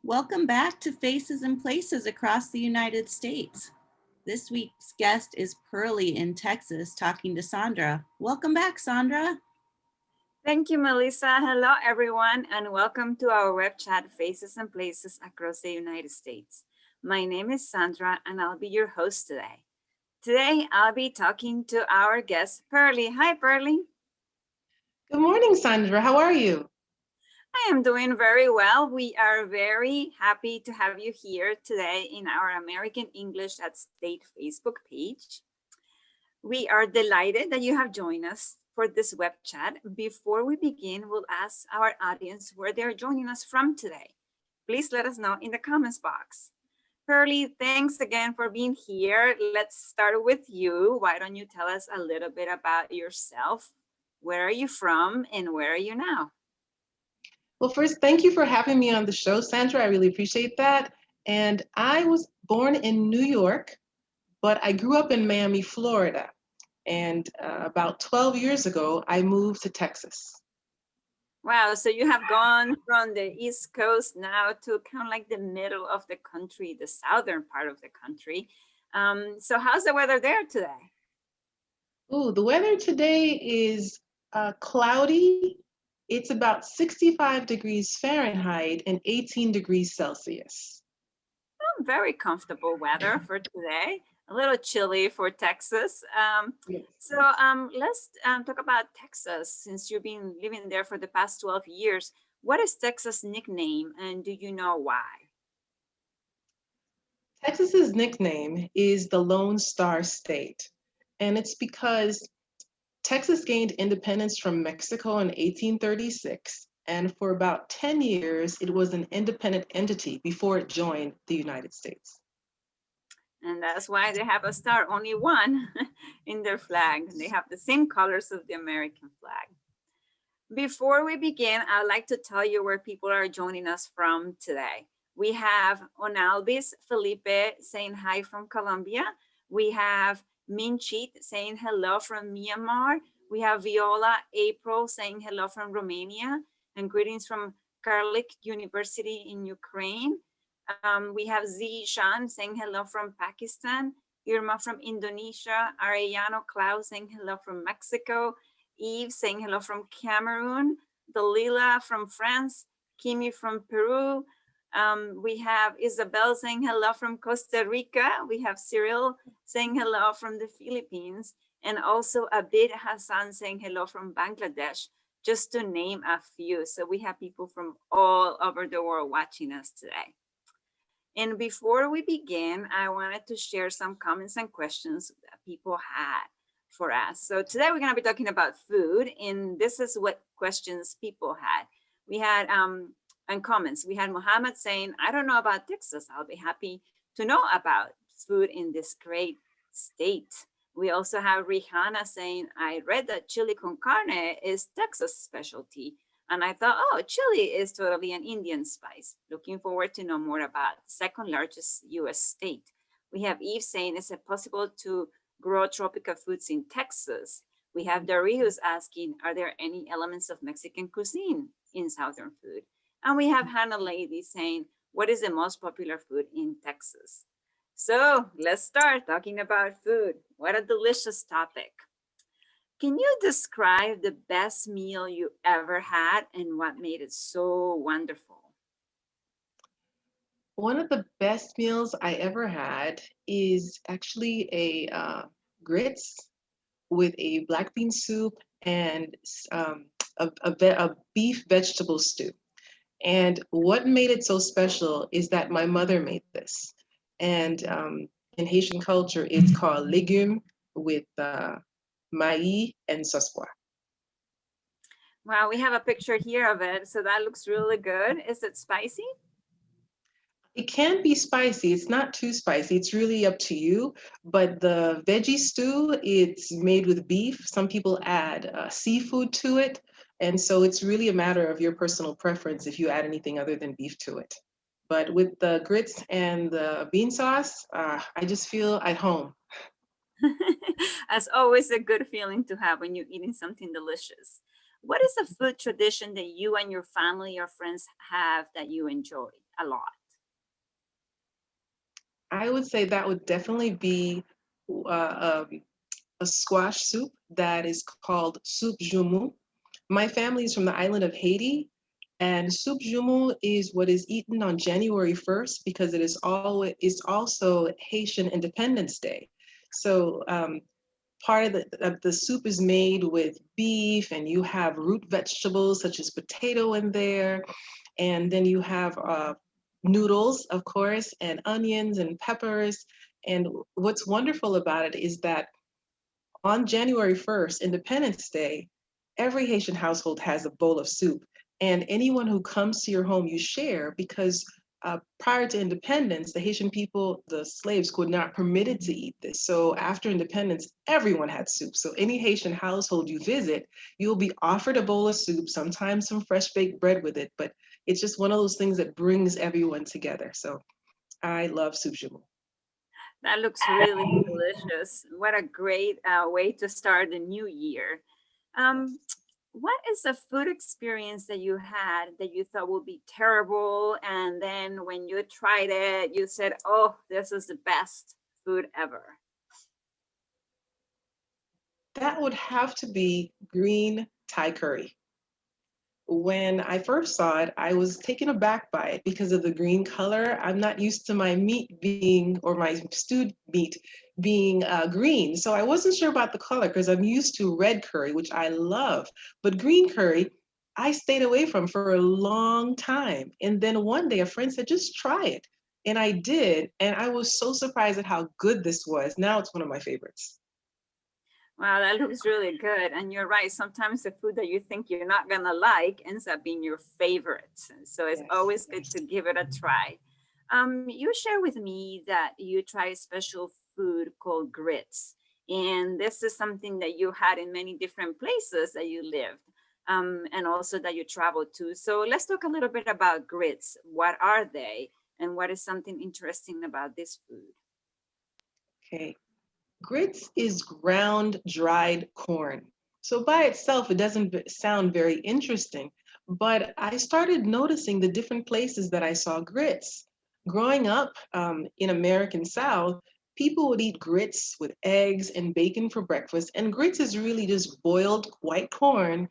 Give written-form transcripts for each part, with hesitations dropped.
Welcome back to Faces and Places across the United States. This week's guest is Pearlie in Texas talking to Sandra. Welcome back, Sandra. Thank you, Melissa. Hello, everyone, and welcome to our web chat, Faces and Places across the United States. My name is Sandra, and I'll be your host today. Today, I'll be talking to our guest, Pearlie. Hi, Pearlie. Good morning, Sandra. How are you? I am doing very well. We are very happy to have you here today in our American English at State Facebook page. We are delighted that you have joined us for this web chat. Before we begin, we'll ask our audience where they're joining us from today. Please let us know in the comments box. Pearlie, thanks again for being here. Let's start with you. Why don't you tell us a little bit about yourself? Where are you from and where are you now? Well, first, thank you for having me on the show, Sandra. I really appreciate that. And I was born in New York, but I grew up in Miami, Florida. And about 12 years ago, I moved to Texas. Wow, so you have gone from the East Coast now to kind of like the middle of the country, the southern part of the country. So how's the weather there today? Ooh, the weather today is cloudy. It's about 65 degrees Fahrenheit and 18 degrees Celsius. Very comfortable weather for today. A little chilly for Texas. Yes. Let's talk about Texas. Since you've been living there for the past 12 years, what is Texas' nickname and do you know why? Texas's nickname is the Lone Star State, and it's because Texas gained independence from Mexico in 1836, and for about 10 years, it was an independent entity before it joined the United States. And that's why they have a star, only one in their flag. They have the same colors of the American flag. Before we begin, I'd like to tell you where people are joining us from today. We have Onalbis Felipe saying hi from Colombia. We have Minchit saying hello from Myanmar. We have Viola April saying hello from Romania and greetings from Karlik University in Ukraine. We have Z Shan saying hello from Pakistan. Irma from Indonesia. Arellano Klaus saying hello from Mexico. Eve saying hello from Cameroon, Dalila from France, Kimi from Peru. We have Isabel saying hello from Costa Rica. We have Cyril saying hello from the Philippines, and also Abid Hassan saying hello from Bangladesh, just to name a few. So we have people from all over the world watching us today. And before we begin, I wanted to share some comments and questions that people had for us. So today we're going to be talking about food, and this is what questions people had. We had and comments. We had Muhammad saying, "I don't know about Texas. I'll be happy to know about food in this great state." We also have Rihanna saying, "I read that chili con carne is Texas specialty." And I thought, oh, chili is totally an Indian spice. Looking forward to know more about the second largest US state. We have Eve saying, is it possible to grow tropical foods in Texas? We have Darius asking, are there any elements of Mexican cuisine in Southern food? And we have Hannah Lady saying, what is the most popular food in Texas? So let's start talking about food. What a delicious topic. Can you describe the best meal you ever had and what made it so wonderful? One of the best meals I ever had is actually a grits with a black bean soup and a beef vegetable stew. And what made it so special is that my mother made this. And in Haitian culture, it's called legume with maï and sospoa. Wow, we have a picture here of it. So that looks really good. Is it spicy? It can be spicy. It's not too spicy. It's really up to you. But the veggie stew, it's made with beef. Some people add seafood to it. And so it's really a matter of your personal preference if you add anything other than beef to it. But with the grits and the bean sauce, I just feel at home. As always, a good feeling to have when you're eating something delicious. What is a food tradition that you and your family or friends have that you enjoy? a lot? I would say that would definitely be a squash soup that is called soup jumu. My family is from the island of Haiti, and soup jumu is what is eaten on January 1st because it's also Haitian Independence Day. So part of the soup is made with beef, and you have root vegetables such as potato in there, and then you have noodles, of course, and onions and peppers. And what's wonderful about it is that on January 1st, Independence Day, every Haitian household has a bowl of soup. And anyone who comes to your home, you share because prior to independence, the Haitian people, the slaves, were not permitted to eat this. So after independence, everyone had soup. So any Haitian household you visit, you'll be offered a bowl of soup, sometimes some fresh baked bread with it. But it's just one of those things that brings everyone together. So I love soup jumeau. That looks really delicious. What a great way to start the new year. Um, what is a food experience that you had that you thought would be terrible? And then when you tried it, you said, oh, this is the best food ever. That would have to be green Thai curry. When I first saw it, I was taken aback by it because of the green color. I'm not used to my meat being, or my stewed meat being green. So I wasn't sure about the color because I'm used to red curry, which I love. But green curry, I stayed away from for a long time. And then one day a friend said, just try it. And I did. And I was so surprised at how good this was. Now it's one of my favorites. Wow, that looks really good. And you're right. Sometimes the food that you think you're not going to like ends up being your favorite. So it's Yes. always good to give it a try. You share with me that you try a special food called grits. And this is something that you had in many different places that you lived, and also that you traveled to. So let's talk a little bit about grits. What are they? And what is something interesting about this food? Okay. Grits is ground dried corn. So by itself, it doesn't sound very interesting, but I started noticing the different places that I saw grits. Growing up in American South, people would eat grits with eggs and bacon for breakfast, and grits is really just boiled white corn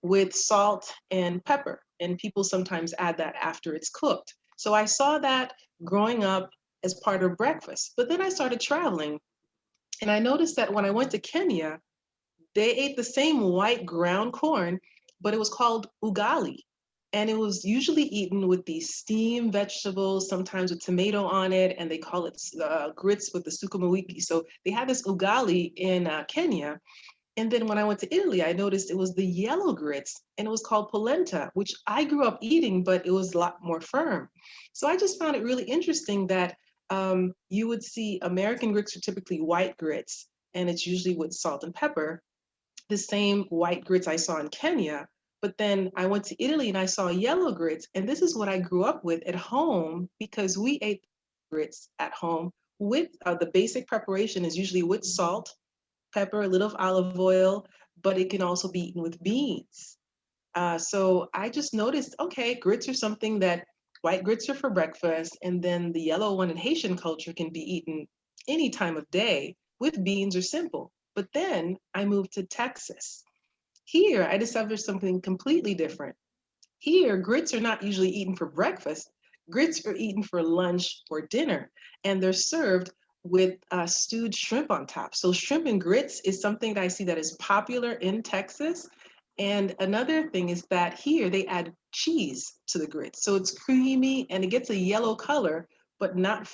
with salt and pepper, and people sometimes add that after it's cooked. So I saw that growing up as part of breakfast, but then I started traveling and I noticed that when I went to Kenya, they ate the same white ground corn, but it was called ugali. And it was usually eaten with these steamed vegetables, sometimes with tomato on it, and they call it grits with the sukuma wiki. So they had this ugali in Kenya. And then when I went to Italy, I noticed it was the yellow grits, and it was called polenta, which I grew up eating, but it was a lot more firm. So I just found it really interesting that you would see American grits are typically white grits, and it's usually with salt and pepper. The same white grits I saw in Kenya, but then I went to Italy and I saw yellow grits, and this is what I grew up with at home because we ate grits at home with the basic preparation is usually with salt, pepper, a little of olive oil, but it can also be eaten with beans. So I just noticed, okay, grits are something that white grits are for breakfast, and then the yellow one in Haitian culture can be eaten any time of day with beans or simple. But then I moved to Texas. Here, I discovered something completely different. Here, grits are not usually eaten for breakfast. Grits are eaten for lunch or dinner, and they're served with stewed shrimp on top. So shrimp and grits is something that I see that is popular in Texas. And another thing is that here they add cheese to the grits. So it's creamy and it gets a yellow color, but not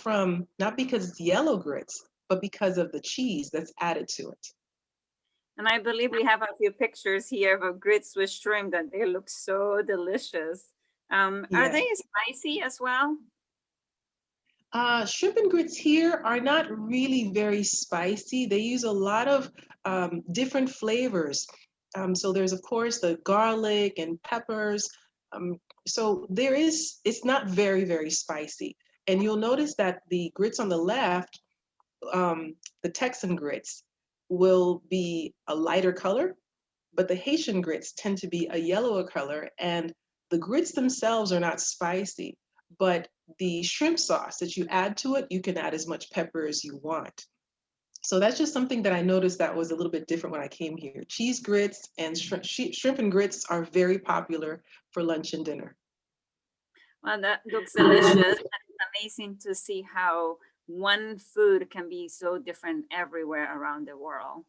because it's yellow grits, but because of the cheese that's added to it. And I believe we have a few pictures here of grits with shrimp that they look so delicious. Are Yeah. they spicy as well? Shrimp and grits here are not really very spicy. They use a lot of different flavors. So there's, of course, the garlic and peppers. Um, so it's not very, very spicy. And you'll notice that the grits on the left, the Texan grits, will be a lighter color, but the Haitian grits tend to be a yellower color. And the grits themselves are not spicy, but the shrimp sauce that you add to it, you can add as much pepper as you want. So that's just something that I noticed that was a little bit different when I came here. Cheese grits and shrimp and grits are very popular for lunch and dinner. Well, that looks delicious. And it's amazing to see how one food can be so different everywhere around the world.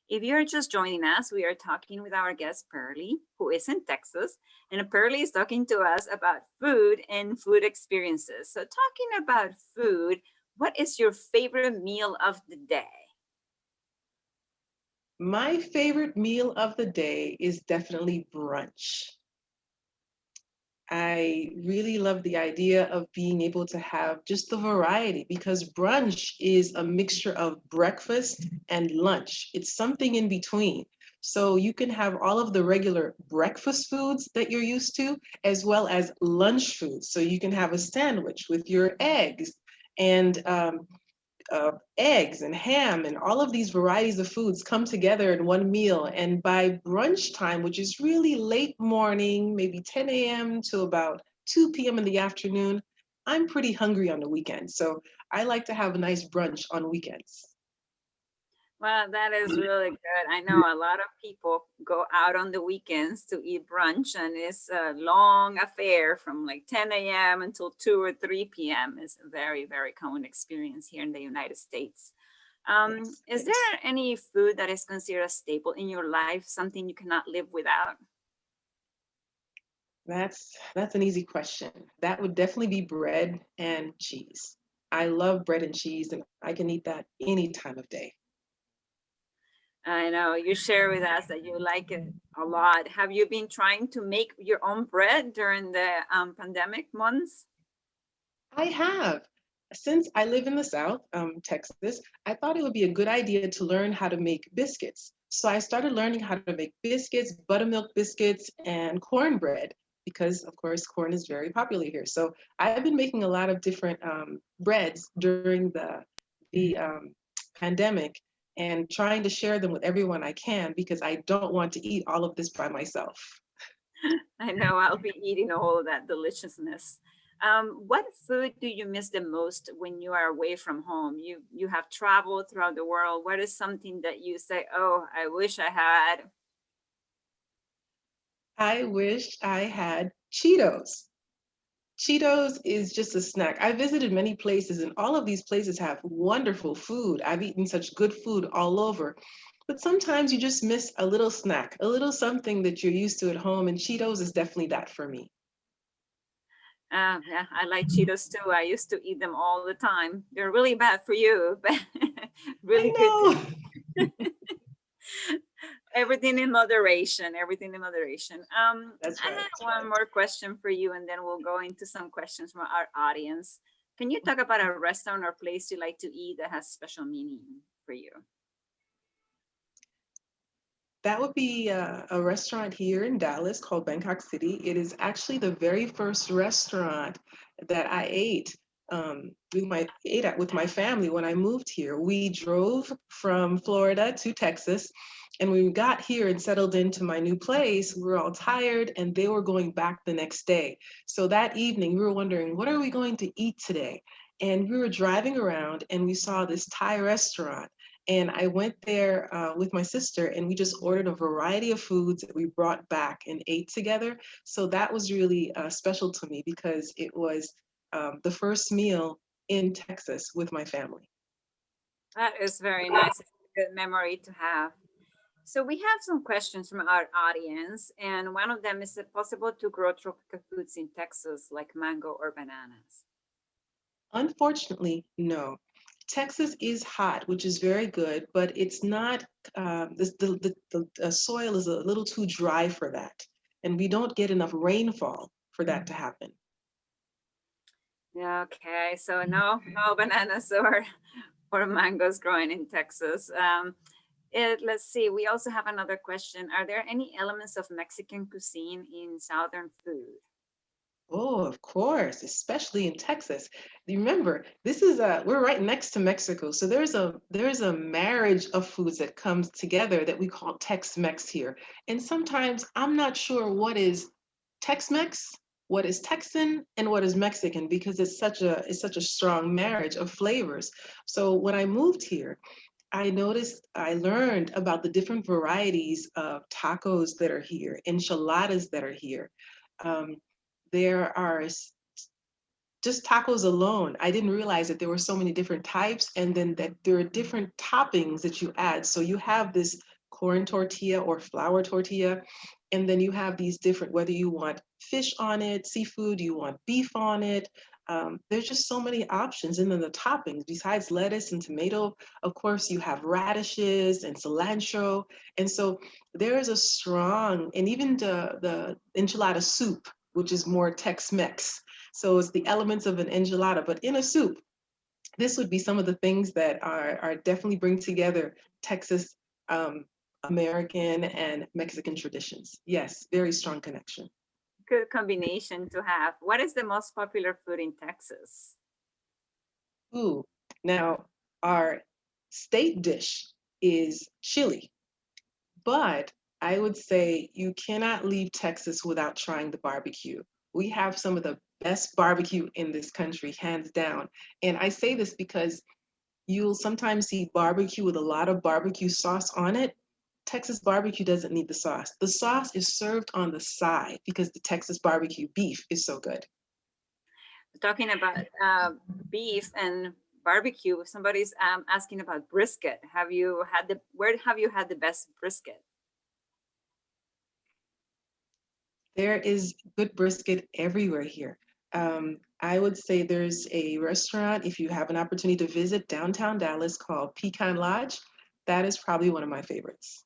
If you're just joining us, we are talking with our guest Pearly, who is in Texas, and Pearly is talking to us about food and food experiences. So, talking about food, what is your favorite meal of the day? My favorite meal of the day is definitely brunch. I really love the idea of being able to have just the variety because brunch is a mixture of breakfast and lunch. It's something in between. So you can have all of the regular breakfast foods that you're used to, as well as lunch foods. So you can have a sandwich with your eggs and eggs and ham and all of these varieties of foods come together in one meal. And by brunch time, which is really late morning, maybe 10 a.m. to about 2 p.m. in the afternoon, I'm pretty hungry on the weekends. So I like to have a nice brunch on weekends. Well, that is really good. I know a lot of people go out on the weekends to eat brunch, and it's a long affair from like 10 a.m. until 2 or 3 p.m. It's a very, very common experience here in the United States. Yes, Is yes. there any food that is considered a staple in your life, something you cannot live without? That's an easy question. That would definitely be bread and cheese. I love bread and cheese, and I can eat that any time of day. I know you share with us that you like it a lot. Have you been trying to make your own bread during the pandemic months? I have. Since I live in the South, Texas, I thought it would be a good idea to learn how to make biscuits. So I started learning how to make biscuits, buttermilk biscuits, and cornbread because, of course, corn is very popular here. So I've been making a lot of different breads during the pandemic and trying to share them with everyone I can because I don't want to eat all of this by myself. I know I'll be eating all of that deliciousness. What food do you miss the most when you are away from home? You have traveled throughout the world. What is something that you say, "Oh, I wish I had"? I wish I had Cheetos. Cheetos is just a snack. I visited many places, and all of these places have wonderful food. I've eaten such good food all over. But sometimes you just miss a little snack, a little something that you're used to at home, and Cheetos is definitely that for me. Yeah, I like Cheetos too. I used to eat them all the time. They're really bad for you, but I really good. know. Everything in moderation. Everything in moderation. That's I right. have That's one right. more question for you, and then we'll go into some questions from our audience. Can you talk about a restaurant or place you like to eat that has special meaning for you? That would be a restaurant here in Dallas called Bangkok City. It is actually the very first restaurant that I ate ate at with my family when I moved here. We drove from Florida to Texas, and when we got here and settled into my new place, we were all tired, and they were going back the next day. So that evening, we were wondering, what are we going to eat today? And we were driving around, and we saw this Thai restaurant. And I went there with my sister, and we just ordered a variety of foods that we brought back and ate together. So that was really special to me because it was the first meal in Texas with my family. That is very nice. It's a good memory to have. So we have some questions from our audience, and one of them is it possible to grow tropical fruits in Texas like mango or bananas? Unfortunately, no. Texas is hot, which is very good, but it's not, the soil is a little too dry for that. And we don't get enough rainfall for that to happen. Yeah, okay, so no bananas or mangoes growing in Texas. Let's see. We also have another question. Are there any elements of Mexican cuisine in Southern food? Oh, of course, especially in Texas. Remember, this is we're right next to Mexico, so there's a marriage of foods that comes together that we call Tex-Mex here. And sometimes I'm not sure what is Tex-Mex what is Texan and what is Mexican, because it's such a strong marriage of flavors. So when I moved here, I learned about the different varieties of tacos that are here, enchiladas that are here. Um, there are just tacos alone. I didn't realize that there were so many different types, and then that there are different toppings that you add. So you have this corn tortilla or flour tortilla, and then you have these different, whether you want fish on it, seafood, you want beef on it. There's just so many options. And then the toppings, besides lettuce and tomato, of course, you have radishes and cilantro. And so there is a strong, and even the enchilada soup, which is more Tex-Mex. So it's the elements of an enchilada, but in a soup. This would be some of the things that are definitely bring together Texas, American, and Mexican traditions. Yes, very strong connection. Good combination to have. What is the most popular food in Texas? Ooh, now our state dish is chili, but I would say you cannot leave Texas without trying the barbecue. We have some of the best barbecue in this country, hands down. And I say this because you'll sometimes see barbecue with a lot of barbecue sauce on it. Texas barbecue doesn't need the sauce. The sauce is served on the side because the Texas barbecue beef is so good. Talking about beef and barbecue, somebody's asking about brisket. Where have you had the best brisket? There is good brisket everywhere here. I would say there's a restaurant, if you have an opportunity to visit downtown Dallas, called Pecan Lodge. That is probably one of my favorites.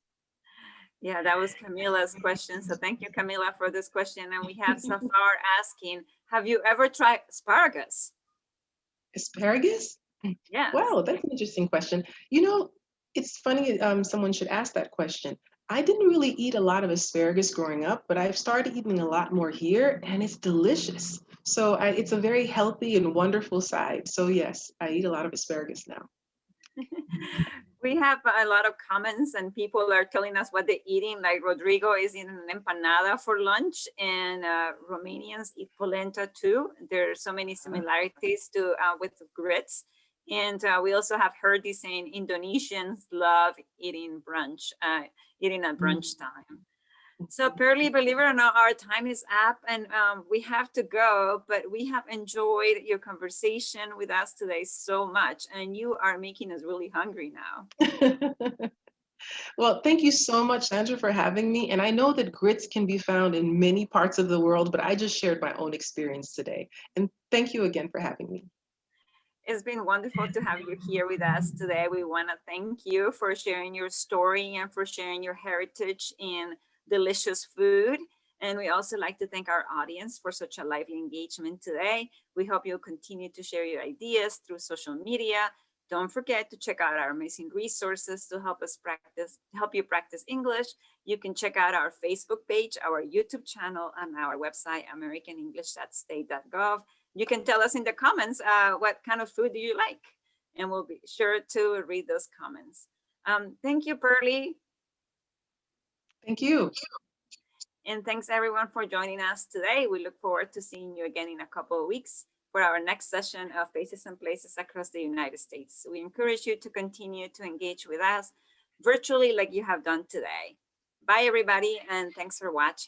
Yeah, that was Camila's question. So thank you, Camila, for this question. And we have Safar asking, have you ever tried asparagus? Asparagus? Yes. Wow, that's an interesting question. You know, it's funny, someone should ask that question. I didn't really eat a lot of asparagus growing up, but I've started eating a lot more here, and it's delicious. So it's a very healthy and wonderful side. So yes, I eat a lot of asparagus now. We have a lot of comments and people are telling us what they're eating. Like Rodrigo is eating an empanada for lunch, and Romanians eat polenta too. There are so many similarities to with grits. And we also have Herdy saying Indonesians love eating brunch, eating at brunch time. So Pearly, believe it or not, our time is up and we have to go, but we have enjoyed your conversation with us today so much. And you are making us really hungry now. Well, thank you so much, Sandra, for having me. And I know that grits can be found in many parts of the world, but I just shared my own experience today. And thank you again for having me. It's been wonderful to have you here with us today. We want to thank you for sharing your story and for sharing your heritage in delicious food. And we also like to thank our audience for such a lively engagement today. We hope you'll continue to share your ideas through social media. Don't forget to check out our amazing resources to help you practice English. You can check out our Facebook page, our YouTube channel, and our website, americanenglish.state.gov. You can tell us in the comments what kind of food do you like, and we'll be sure to read those comments. Thank you, Pearly. Thank you. And thanks everyone for joining us today. We look forward to seeing you again in a couple of weeks for our next session of Faces and Places across the United States. We encourage you to continue to engage with us virtually like you have done today. Bye, everybody, and thanks for watching.